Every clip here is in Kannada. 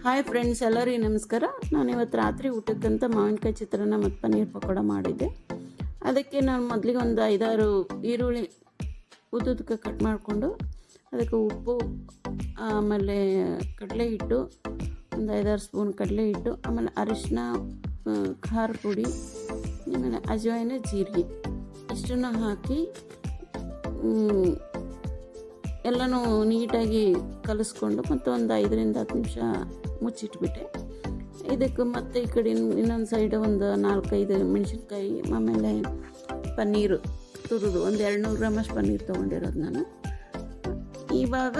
ಹಾಯ್ ಫ್ರೆಂಡ್ಸ್, ಎಲ್ಲರಿಗೂ ನಮಸ್ಕಾರ. ನಾನು ಇವತ್ತು ರಾತ್ರಿ ಊಟಕ್ಕಂತ ಮಾವಿನಕಾಯಿ ಚಿತ್ರಾನ್ನ ಮತ್ತು ಪನ್ನೀರ್ ಪಕೋಡ ಮಾಡಿದ್ದೆ. ಅದಕ್ಕೆ ನಾನು ಮೊದಲಿಗೆ ಒಂದು 5-6 ಈರುಳ್ಳಿ ಉದ್ದುದಕ್ಕೆ ಕಟ್ ಮಾಡಿಕೊಂಡು ಅದಕ್ಕೆ ಉಪ್ಪು, ಆಮೇಲೆ ಕಡಲೆ ಹಿಟ್ಟು, ಒಂದು 5-6 ಸ್ಪೂನ್ ಕಡಲೆ ಹಿಟ್ಟು, ಆಮೇಲೆ ಅರಿಶಿನ, ಖಾರ ಪುಡಿ, ಆಮೇಲೆ ಅಜವಾಯಿನ, ಜೀರಿಗೆ ಇಷ್ಟನ್ನು ಹಾಕಿ ಎಲ್ಲನೂ ನೀಟಾಗಿ ಕಲಿಸ್ಕೊಂಡು ಮತ್ತು ಒಂದು 5ರಿಂದ 10 ನಿಮಿಷ ಮುಚ್ಚಿಟ್ಬಿಟ್ಟೆ. ಇದಕ್ಕೆ ಮತ್ತು ಈ ಕಡೆ ಇನ್ನೊಂದು ಸೈಡ್ ಒಂದು 4-5 ಮೆಣಸಿನ್ಕಾಯಿ, ಆಮೇಲೆ ಪನ್ನೀರು ತುರಿದು ಒಂದು 200 ಗ್ರಾಮಷ್ಟು ಪನ್ನೀರ್ ತೊಗೊಂಡಿರೋದು ನಾನು. ಇವಾಗ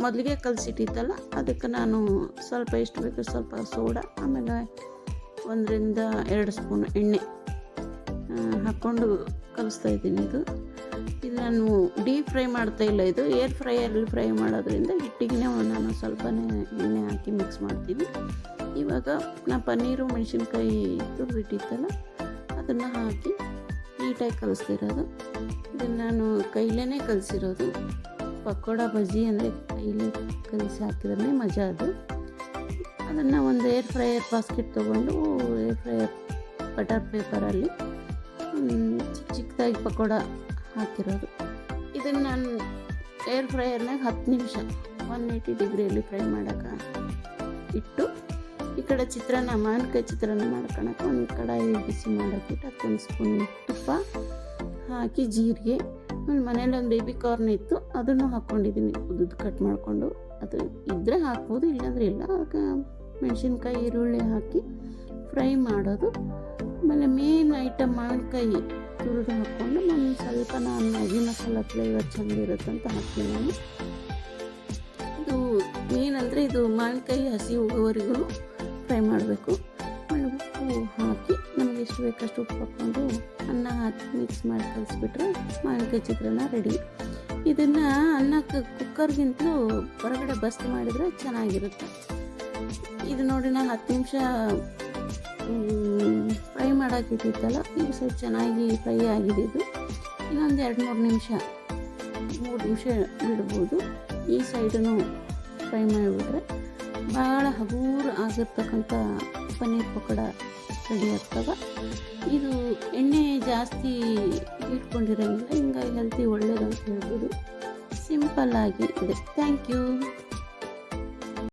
ಮೊದಲಿಗೆ ಕಲಸಿಟ್ಟಿತ್ತಲ್ಲ, ಅದಕ್ಕೆ ನಾನು ಸ್ವಲ್ಪ ಎಷ್ಟು ಬೇಕು ಸ್ವಲ್ಪ ಸೋಡಾ, ಆಮೇಲೆ 1ರಿಂದ 2 ಸ್ಪೂನ್ ಎಣ್ಣೆ ಹಾಕ್ಕೊಂಡು ಕಲಿಸ್ತಾ ಇದ್ದೀನಿ. ಇದು ನಾನು ಡೀಪ್ ಫ್ರೈ ಮಾಡ್ತಾ ಇಲ್ಲ, ಇದು ಏರ್ ಫ್ರೈಯಲ್ಲಿ ಫ್ರೈ ಮಾಡೋದ್ರಿಂದ ಹಿಟ್ಟಿಗೆ ನಾನು ಸ್ವಲ್ಪನೇ ಎಣ್ಣೆ ಹಾಕಿ ಮಿಕ್ಸ್ ಮಾಡ್ತೀನಿ. ಇವಾಗ ನಾ ಪನ್ನೀರು ಮೆಣಸಿನ್ಕಾಯಿ ತುರಿದಿಟ್ಟಿತ್ತಲ್ಲ ಅದನ್ನು ಹಾಕಿ ನೀಟಾಗಿ ಕಲಿಸ್ತಿರೋದು. ಇದನ್ನು ನಾನು ಕೈಲೇ ಕಲಿಸಿರೋದು. ಪಕೋಡ ಬಜ್ಜಿ ಅಂದರೆ ಕೈಲಿ ಕಲಿಸಿ ಹಾಕಿದ್ರೆ ಮಜಾ ಅದು. ಅದನ್ನು ಒಂದು ಏರ್ ಫ್ರೈಯರ್ ಬಾಸ್ಕೆಟ್ ತೊಗೊಂಡು ಏರ್ ಫ್ರೈಯರ್ ಬಟರ್ ಪೇಪರಲ್ಲಿ ಚಿಕ್ಕದಾಗಿ ಪಕೋಡ ಹಾಕಿರೋದು. ಇದನ್ನು ನಾನು ಏರ್ ಫ್ರೈಯರ್ನಾಗ 10 ನಿಮಿಷ 180 ಡಿಗ್ರಿಯಲ್ಲಿ ಫ್ರೈ ಮಾಡೋಕೆ ಇಟ್ಟು, ಈ ಕಡೆ ಮಾವಿನಕಾಯಿ ಚಿತ್ರಾನ್ನ ಮಾಡ್ಕೊಳಕ್ಕೆ ಒಂದು ಕಡಾಯಿ ಬಿಸಿ ಮಾಡೋಕ್ಕಿಟ್ಟು 1 ಸ್ಪೂನ್ ತುಪ್ಪ ಹಾಕಿ ಜೀರಿಗೆ, ಆಮೇಲೆ ಮನೇಲಿ ಒಂದು ಬೇಬಿ ಕಾರ್ನ್ ಇತ್ತು ಅದನ್ನು ಹಾಕ್ಕೊಂಡಿದ್ದೀನಿ ಉದ್ದುದ್ದು ಕಟ್ ಮಾಡಿಕೊಂಡು. ಅದು ಇದ್ದರೆ ಹಾಕ್ಬೋದು, ಇಲ್ಲಾಂದರೆ ಇಲ್ಲ. ಅದಕ್ಕೆ ಮೆಣಸಿನ್ಕಾಯಿ ಈರುಳ್ಳಿ ಹಾಕಿ ಫ್ರೈ ಮಾಡೋದು. ಆಮೇಲೆ ಮೇನ್ ಐಟಮ್ ಮಾವಿನಕಾಯಿ ತುರಿದು ಹಾಕ್ಕೊಂಡು ನಾನು ಸ್ವಲ್ಪ ಮ್ಯಾಗಿ ಮಸಾಲ ಫ್ಲೇವರ್ ಚೆನ್ನಾಗಿರುತ್ತೆ ಅಂತ ಹಾಕ್ತೀನಿ ನಾನು. ಇದು ಏನಂದರೆ ಇದು ಮಾವಿನಕಾಯಿ ಹಸಿ ಹೋಗೋವರೆಗೂ ಫ್ರೈ ಮಾಡಬೇಕು. ಆಮೇಲೆ ಉಪ್ಪು ಹಾಕಿ ನಮಗೆ ಎಷ್ಟು ಬೇಕಷ್ಟು ಉಪ್ಪು ಹಾಕ್ಕೊಂಡು ಅನ್ನ ಹಾಕಿ ಮಿಕ್ಸ್ ಮಾಡಿ ಕಲಿಸ್ಬಿಟ್ರೆ ಮಾವಿನಕಾಯಿ ಚಿತ್ರಾನ್ನ ರೆಡಿ. ಇದನ್ನು ಅನ್ನಕ್ಕೆ ಕುಕ್ಕರ್ಗಿಂತಲೂ ಹೊರಗಡೆ ಬಸ್ತ್ ಮಾಡಿದರೆ ಚೆನ್ನಾಗಿರುತ್ತೆ. ಇದು ನೋಡಿ ನಾನು 10 ನಿಮಿಷ ಫ್ರೈ ಮಾಡೋಕ್ಕಿಟ್ಟಿತ್ತಲ್ಲ, ಈಗ ಸ್ವಲ್ಪ ಚೆನ್ನಾಗಿ ಫ್ರೈ ಆಗಿದೆ. ಇದು ಇನ್ನೊಂದು 2-3 ನಿಮಿಷ ಬಿಡ್ಬೋದು. ಈ ಸೈಡನ್ನು ಫ್ರೈ ಮಾಡಿಬಿಟ್ರೆ ಭಾಳ ಹಗೂರು ಆಗಿರ್ತಕ್ಕಂಥ ಪನ್ನೀರ್ ಪಕೋಡ ರೆಡಿ ಆಗ್ತವೆ. ಇದು ಎಣ್ಣೆ ಜಾಸ್ತಿ ಇಟ್ಕೊಂಡಿರೋಂಗಿಲ್ಲ, ಹಿಂಗಾಗಿ ಹೆಲ್ತಿ ಒಳ್ಳೇದು ಅಂತ ಹೇಳ್ಬೋದು. ಸಿಂಪಲ್ಲಾಗಿ ಇದೆ. Thank you.